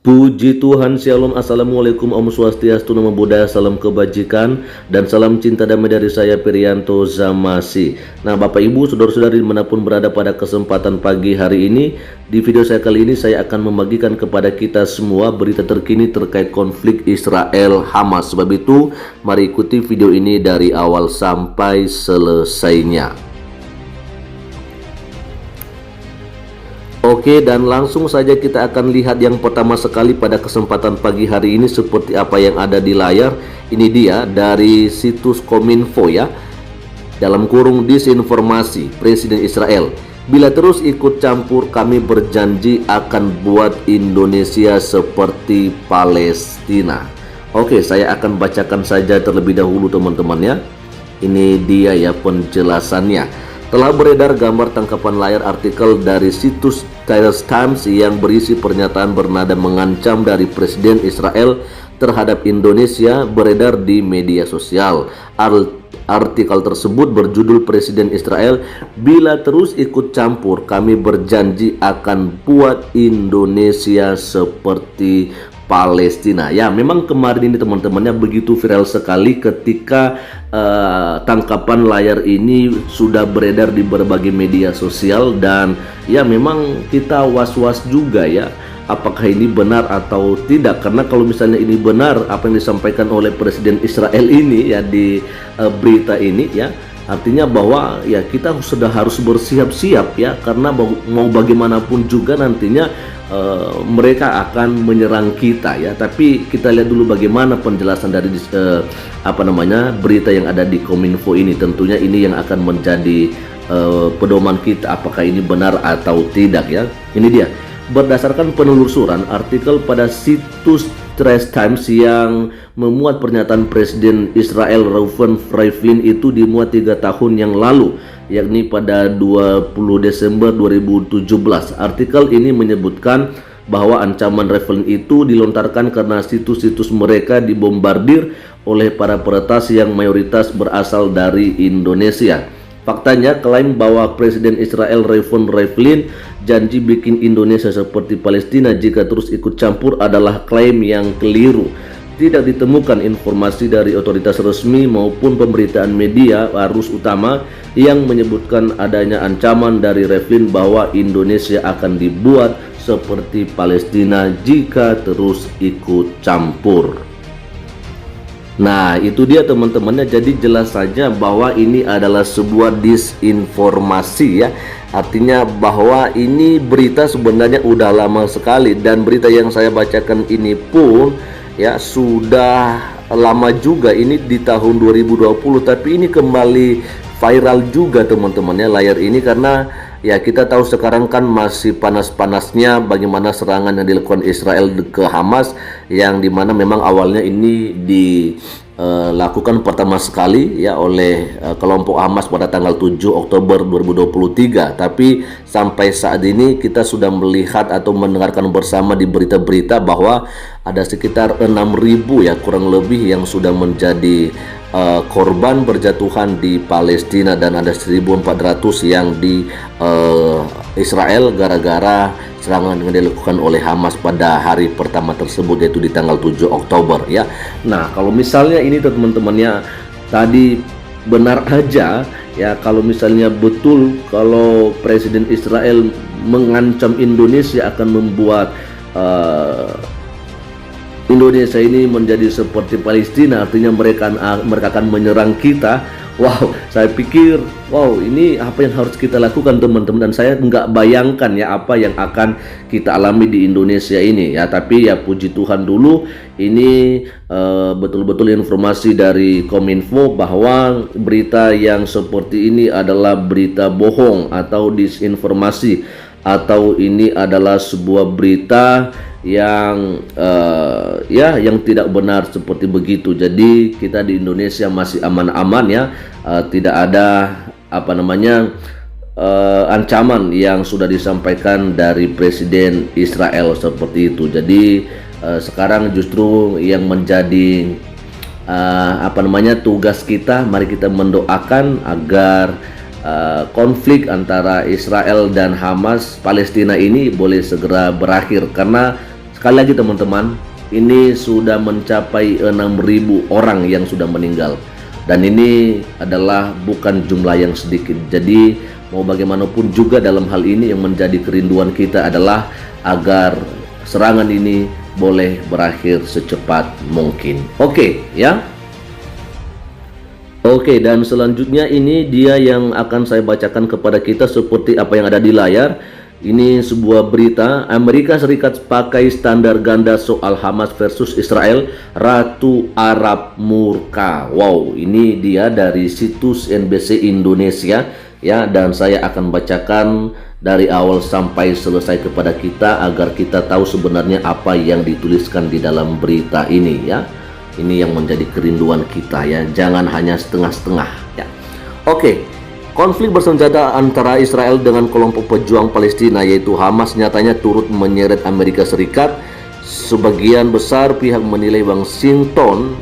Puji Tuhan, Shalom, Assalamualaikum, Om Swastiastu, Namo Buddhaya, salam kebajikan, dan salam cinta damai dari saya, Priyanto Zamasi. Nah, Bapak Ibu, saudara-saudari dimanapun berada pada kesempatan pagi hari ini, di video saya kali ini saya akan membagikan kepada kita semua berita terkini terkait konflik Israel-Hamas. Sebab itu, mari ikuti video ini dari awal sampai selesainya. Oke, dan langsung saja kita akan lihat yang pertama sekali pada kesempatan pagi hari ini seperti apa yang ada di layar. Ini dia dari situs Kominfo ya. Dalam kurung disinformasi, Presiden Israel, bila terus ikut campur kami berjanji akan buat Indonesia seperti Palestina. Oke, saya akan bacakan saja terlebih dahulu teman-teman ya. Ini dia ya penjelasannya. Telah beredar gambar tangkapan layar artikel dari situs Times yang berisi pernyataan bernada mengancam dari Presiden Israel terhadap Indonesia beredar di media sosial. Artikel tersebut berjudul Presiden Israel, bila terus ikut campur kami berjanji akan buat Indonesia seperti Palestina. Ya, memang kemarin ini teman-temannya begitu viral sekali ketika tangkapan layar ini sudah beredar di berbagai media sosial, dan ya memang kita was-was juga ya apakah ini benar atau tidak, karena kalau misalnya ini benar apa yang disampaikan oleh Presiden Israel ini ya di berita ini ya, artinya bahwa ya kita sudah harus bersiap-siap ya, karena mau bagaimanapun juga nantinya mereka akan menyerang kita ya. Tapi kita lihat dulu bagaimana penjelasan dari berita yang ada di Kominfo ini. Tentunya ini yang akan menjadi pedoman kita apakah ini benar atau tidak ya. Ini dia, berdasarkan penelusuran artikel pada situs Trace Times yang memuat pernyataan Presiden Israel Reuven Rivlin itu dimuat 3 tahun yang lalu, yakni pada 20 Desember 2017. Artikel ini menyebutkan bahwa ancaman Rivlin itu dilontarkan karena situs-situs mereka dibombardir oleh para peretas yang mayoritas berasal dari Indonesia. Faktanya, klaim bahwa Presiden Israel Reuven Rivlin janji bikin Indonesia seperti Palestina jika terus ikut campur adalah klaim yang keliru. Tidak ditemukan informasi dari otoritas resmi maupun pemberitaan media arus utama yang menyebutkan adanya ancaman dari Rivlin bahwa Indonesia akan dibuat seperti Palestina jika terus ikut campur. Nah, itu dia teman-temannya. Jadi jelas saja bahwa ini adalah sebuah disinformasi ya. Artinya bahwa ini berita sebenarnya udah lama sekali, dan berita yang saya bacakan ini pun ya sudah lama juga, ini di tahun 2020, tapi ini kembali viral juga teman-temannya layar ini, karena ya kita tahu sekarang kan masih panas-panasnya bagaimana serangan yang dilakukan Israel ke Hamas, yang dimana memang awalnya ini dilakukan pertama sekali ya oleh kelompok Hamas pada tanggal 7 Oktober 2023. Tapi sampai saat ini kita sudah melihat atau mendengarkan bersama di berita-berita bahwa ada sekitar 6.000 ya kurang lebih yang sudah menjadi korban berjatuhan di Palestina, dan ada 1.400 yang di Israel gara-gara serangan yang dilakukan oleh Hamas pada hari pertama tersebut, yaitu di tanggal 7 Oktober ya. Nah, kalau misalnya ini teman-temannya tadi benar aja ya, kalau misalnya betul kalau Presiden Israel mengancam Indonesia akan membuat Indonesia ini menjadi seperti Palestina, artinya mereka akan menyerang kita. Wow, saya pikir wow, ini apa yang harus kita lakukan teman-teman, dan saya nggak bayangkan ya apa yang akan kita alami di Indonesia ini ya. Tapi ya puji Tuhan dulu ini betul-betul informasi dari Kominfo bahwa berita yang seperti ini adalah berita bohong atau disinformasi, atau ini adalah sebuah berita yang yang tidak benar seperti begitu. Jadi kita di Indonesia masih aman-aman ya, tidak ada ancaman yang sudah disampaikan dari Presiden Israel seperti itu. Jadi sekarang justru yang menjadi tugas kita, mari kita mendoakan agar konflik antara Israel dan Hamas Palestina ini boleh segera berakhir, karena Sekali lagi teman-teman, ini sudah mencapai 6.000 orang yang sudah meninggal. Dan ini adalah bukan jumlah yang sedikit. Jadi mau bagaimanapun juga dalam hal ini yang menjadi kerinduan kita adalah agar serangan ini boleh berakhir secepat mungkin. Oke, ya. Oke, dan selanjutnya ini dia yang akan saya bacakan kepada kita seperti apa yang ada di layar. Ini sebuah berita, Amerika Serikat pakai standar ganda soal Hamas versus Israel, Ratu Arab murka. Wow, ini dia dari situs NBC Indonesia ya, dan saya akan bacakan dari awal sampai selesai kepada kita agar kita tahu sebenarnya apa yang dituliskan di dalam berita ini ya. Ini yang menjadi kerinduan kita ya, jangan hanya setengah-setengah ya. Oke, konflik bersenjata antara Israel dengan kelompok pejuang Palestina yaitu Hamas nyatanya turut menyeret Amerika Serikat. Sebagian besar pihak menilai Washington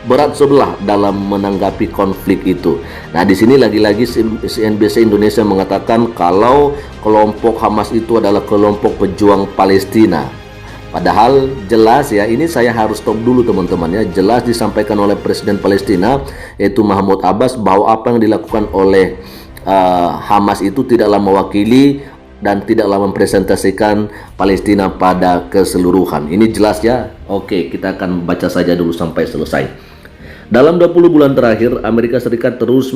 berat sebelah dalam menanggapi konflik itu. Nah, di sini lagi-lagi CNBC Indonesia mengatakan kalau kelompok Hamas itu adalah kelompok pejuang Palestina. Padahal jelas ya, ini saya harus stop dulu teman-teman ya. Jelas disampaikan oleh Presiden Palestina yaitu Mahmud Abbas bahwa apa yang dilakukan oleh Hamas itu tidaklah mewakili dan tidaklah mempresentasikan Palestina pada keseluruhan. Ini jelas ya. Oke, kita akan baca saja dulu sampai selesai. Dalam 20 bulan terakhir, Amerika Serikat terus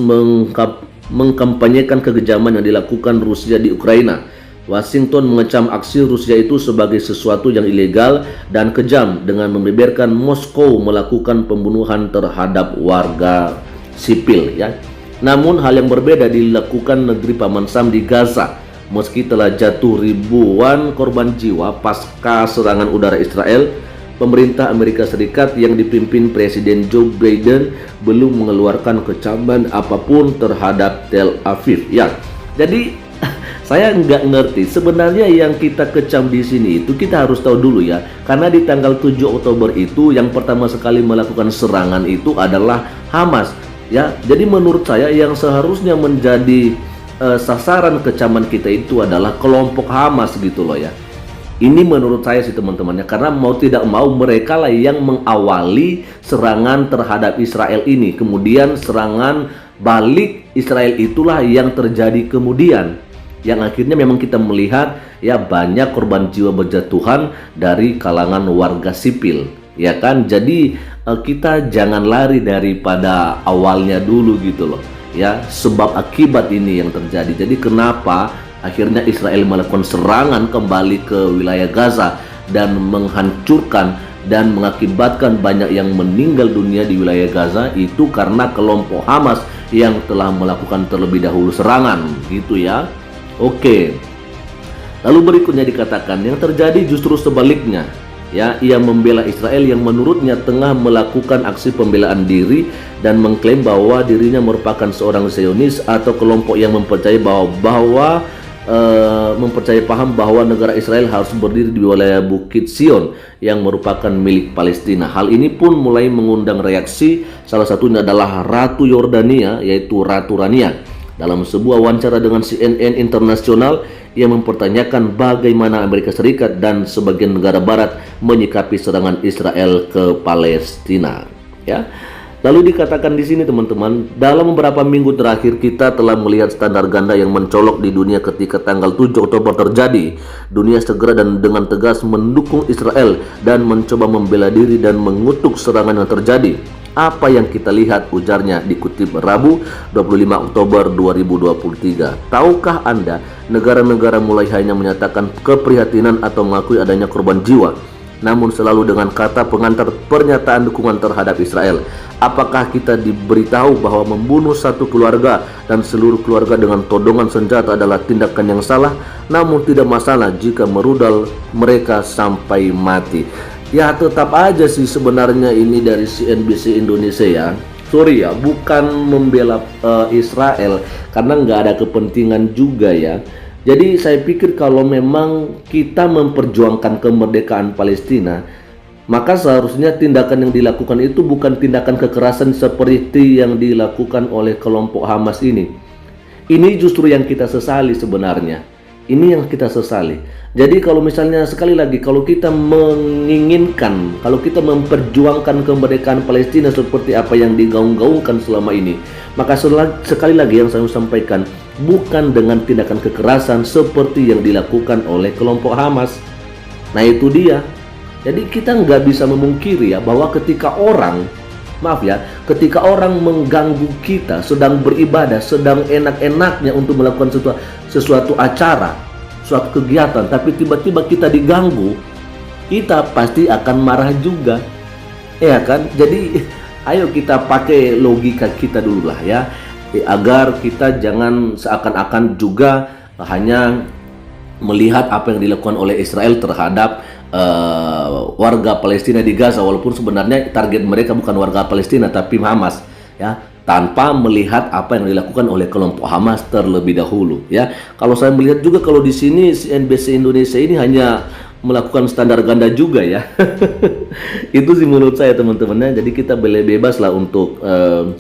mengkampanyekan kekejaman yang dilakukan Rusia di Ukraina. Washington mengecam aksi Rusia itu sebagai sesuatu yang ilegal dan kejam dengan membeberkan Moskow melakukan pembunuhan terhadap warga sipil ya. Namun hal yang berbeda dilakukan negeri Paman Sam di Gaza. Meski telah jatuh ribuan korban jiwa pasca serangan udara Israel, pemerintah Amerika Serikat yang dipimpin Presiden Joe Biden belum mengeluarkan kecaman apapun terhadap Tel Aviv ya. Jadi saya nggak ngerti sebenarnya yang kita kecam di sini itu, kita harus tahu dulu ya, karena di tanggal 7 Oktober itu yang pertama sekali melakukan serangan itu adalah Hamas ya. Jadi menurut saya yang seharusnya menjadi sasaran kecaman kita itu adalah kelompok Hamas gitu loh ya. Ini menurut saya sih teman-teman ya, karena mau tidak mau mereka lah yang mengawali serangan terhadap Israel ini. Kemudian serangan balik Israel itulah yang terjadi kemudian, yang akhirnya memang kita melihat ya banyak korban jiwa berjatuhan dari kalangan warga sipil ya kan. Jadi kita jangan lari daripada awalnya dulu gitu loh ya, sebab akibat ini yang terjadi. Jadi kenapa akhirnya Israel melakukan serangan kembali ke wilayah Gaza dan menghancurkan dan mengakibatkan banyak yang meninggal dunia di wilayah Gaza, itu karena kelompok Hamas yang telah melakukan terlebih dahulu serangan gitu ya. Oke, lalu berikutnya dikatakan yang terjadi justru sebaliknya ya. Ia membela Israel yang menurutnya tengah melakukan aksi pembelaan diri dan mengklaim bahwa dirinya merupakan seorang Zionis atau kelompok yang mempercayai mempercayai paham bahwa negara Israel harus berdiri di wilayah Bukit Sion yang merupakan milik Palestina. Hal ini pun mulai mengundang reaksi, salah satunya adalah Ratu Yordania yaitu Ratu Rania. Dalam sebuah wawancara dengan CNN Internasional, ia mempertanyakan bagaimana Amerika Serikat dan sebagian negara barat menyikapi serangan Israel ke Palestina ya. Lalu dikatakan di sini teman-teman, dalam beberapa minggu terakhir kita telah melihat standar ganda yang mencolok di dunia. Ketika tanggal 7 Oktober terjadi, dunia segera dan dengan tegas mendukung Israel dan mencoba membela diri dan mengutuk serangan yang terjadi. Apa yang kita lihat, ujarnya, dikutip Rabu 25 Oktober 2023. Tahukah Anda, negara-negara mulai hanya menyatakan keprihatinan atau mengakui adanya korban jiwa, namun selalu dengan kata pengantar pernyataan dukungan terhadap Israel. Apakah kita diberitahu bahwa membunuh satu keluarga dan seluruh keluarga dengan todongan senjata adalah tindakan yang salah, namun tidak masalah jika merudal mereka sampai mati? Ya tetap aja sih sebenarnya ini dari CNBC Indonesia ya. Sorry ya, bukan membela Israel karena nggak ada kepentingan juga ya. Jadi saya pikir kalau memang kita memperjuangkan kemerdekaan Palestina, maka seharusnya tindakan yang dilakukan itu bukan tindakan kekerasan seperti yang dilakukan oleh kelompok Hamas ini. Ini justru yang kita sesali sebenarnya. Ini yang kita sesali. Jadi kalau misalnya sekali lagi, kalau kita menginginkan, kalau kita memperjuangkan kemerdekaan Palestina seperti apa yang digaung-gaungkan selama ini, maka sekali lagi yang saya sampaikan, bukan dengan tindakan kekerasan seperti yang dilakukan oleh kelompok Hamas. Nah itu dia. Jadi kita nggak bisa memungkiri ya bahwa ketika orang, maaf ya, ketika orang mengganggu kita sedang beribadah, sedang enak-enaknya untuk melakukan sesuatu acara, suatu kegiatan, tapi tiba-tiba kita diganggu, kita pasti akan marah juga, ya kan? Jadi ayo kita pakai logika kita dulu lah ya, agar kita jangan seakan-akan juga hanya melihat apa yang dilakukan oleh Israel terhadap warga Palestina di Gaza, walaupun sebenarnya target mereka bukan warga Palestina tapi Hamas ya, tanpa melihat apa yang dilakukan oleh kelompok Hamas terlebih dahulu ya. Kalau saya melihat juga kalau di sini CNBC Indonesia ini hanya melakukan standar ganda juga ya. Itu sih menurut saya teman-temannya. Jadi kita boleh bebas lah untuk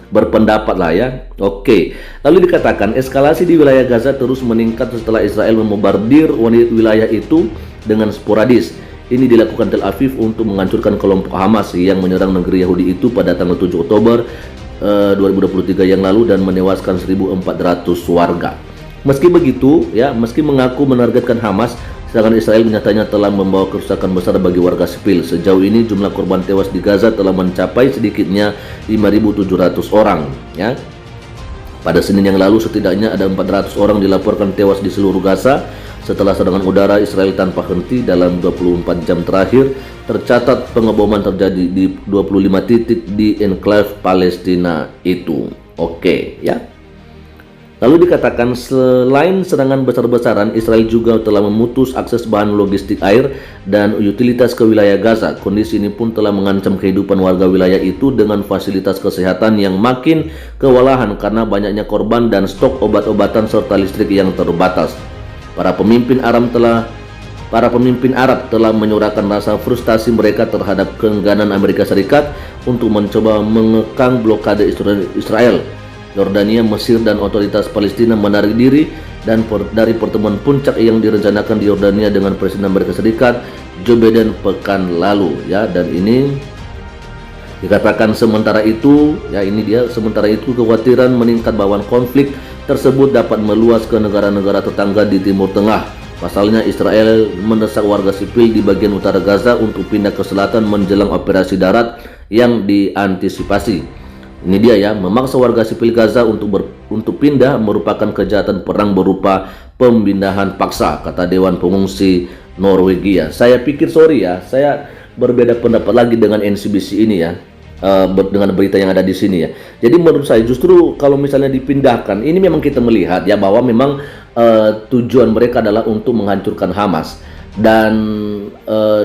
berpendapat lah ya. Oke. Lalu dikatakan eskalasi di wilayah Gaza terus meningkat setelah Israel memombardir wilayah itu dengan sporadis. Ini dilakukan Tel Aviv untuk menghancurkan kelompok Hamas yang menyerang negeri Yahudi itu pada tanggal 7 Oktober 2023 yang lalu dan menewaskan 1.400 warga. Meski begitu, ya, meski mengaku menargetkan Hamas, sedangkan Israel nyatanya telah membawa kerusakan besar bagi warga sipil. Sejauh ini jumlah korban tewas di Gaza telah mencapai sedikitnya 5.700 orang. Ya. Pada Senin yang lalu setidaknya ada 400 orang dilaporkan tewas di seluruh Gaza setelah serangan udara Israel tanpa henti dalam 24 jam terakhir. Tercatat pengeboman terjadi di 25 titik di enclave Palestina itu. Oke, ya. Lalu dikatakan selain serangan besar-besaran, Israel juga telah memutus akses bahan logistik air dan utilitas ke wilayah Gaza. Kondisi ini pun telah mengancam kehidupan warga wilayah itu dengan fasilitas kesehatan yang makin kewalahan karena banyaknya korban dan stok obat-obatan serta listrik yang terbatas. Para pemimpin Arab telah menyuarakan rasa frustasi mereka terhadap keengganan Amerika Serikat untuk mencoba mengekang blokade Israel. Yordania, Mesir, dan otoritas Palestina menarik diri dari pertemuan puncak yang direncanakan di Yordania dengan Presiden Amerika Serikat Joe Biden pekan lalu ya. Dan ini dikatakan sementara itu kekhawatiran meningkat bahwa konflik tersebut dapat meluas ke negara-negara tetangga di Timur Tengah. Pasalnya Israel mendesak warga sipil di bagian utara Gaza untuk pindah ke selatan menjelang operasi darat yang diantisipasi. Ini dia ya, memaksa warga sipil Gaza untuk pindah merupakan kejahatan perang berupa pemindahan paksa, kata Dewan Pengungsi Norwegia. Saya pikir saya berbeda pendapat lagi dengan NCBC ini ya. Dengan berita yang ada di sini ya. Jadi menurut saya justru kalau misalnya dipindahkan, ini memang kita melihat ya bahwa memang tujuan mereka adalah untuk menghancurkan Hamas. Dan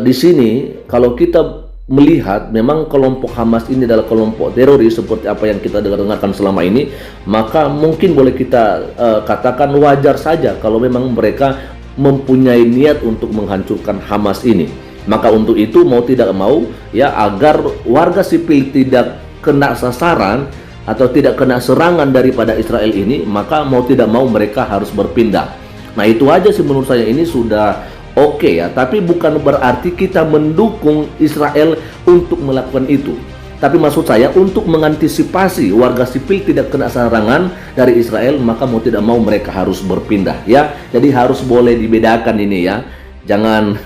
di sini kalau kita melihat memang kelompok Hamas ini adalah kelompok teroris seperti apa yang kita dengarkan selama ini, maka mungkin boleh kita katakan wajar saja kalau memang mereka mempunyai niat untuk menghancurkan Hamas ini. Maka untuk itu mau tidak mau ya, agar warga sipil tidak kena sasaran atau tidak kena serangan daripada Israel ini, maka mau tidak mau mereka harus berpindah. Nah itu aja sih menurut saya, ini sudah oke ya. Tapi bukan berarti kita mendukung Israel untuk melakukan itu. Tapi maksud saya untuk mengantisipasi warga sipil tidak kena serangan dari Israel, maka mau tidak mau mereka harus berpindah ya. Jadi harus boleh dibedakan ini ya. Jangan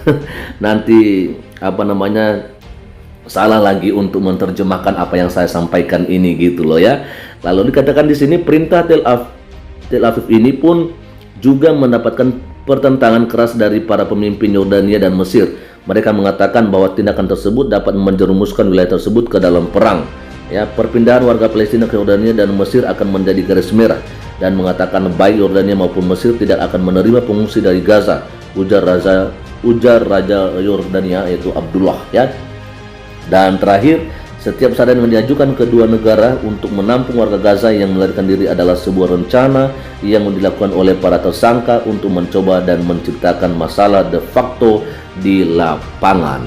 nanti salah lagi untuk menerjemahkan apa yang saya sampaikan ini gitu loh ya. Lalu dikatakan di sini perintah Tel Aviv ini pun juga mendapatkan pertentangan keras dari para pemimpin Yordania dan Mesir. Mereka mengatakan bahwa tindakan tersebut dapat menjerumuskan wilayah tersebut ke dalam perang. Ya, perpindahan warga Palestina ke Yordania dan Mesir akan menjadi garis merah, dan mengatakan baik Yordania maupun Mesir tidak akan menerima pengungsi dari Gaza. Ujar Raja Yordania yaitu Abdullah ya. Dan terakhir, setiap saran yang diajukan kedua negara untuk menampung warga Gaza yang melarikan diri adalah sebuah rencana yang dilakukan oleh para tersangka untuk mencoba dan menciptakan masalah de facto di lapangan.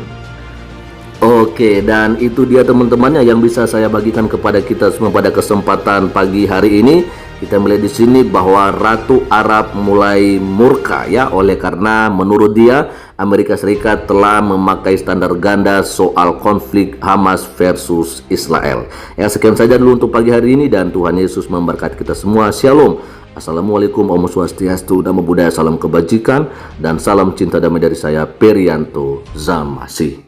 Oke, dan itu dia teman-temannya yang bisa saya bagikan kepada kita semua pada kesempatan pagi hari ini. Kita melihat di sini bahwa Ratu Arab mulai murka ya, oleh karena menurut dia Amerika Serikat telah memakai standar ganda soal konflik Hamas versus Israel. Ya, sekian saja dulu untuk pagi hari ini dan Tuhan Yesus memberkati kita semua. Shalom. Assalamualaikum, Om Swastiastu, Namo Buddhaya, salam kebajikan dan salam cinta damai dari saya, Perianto Zamasi.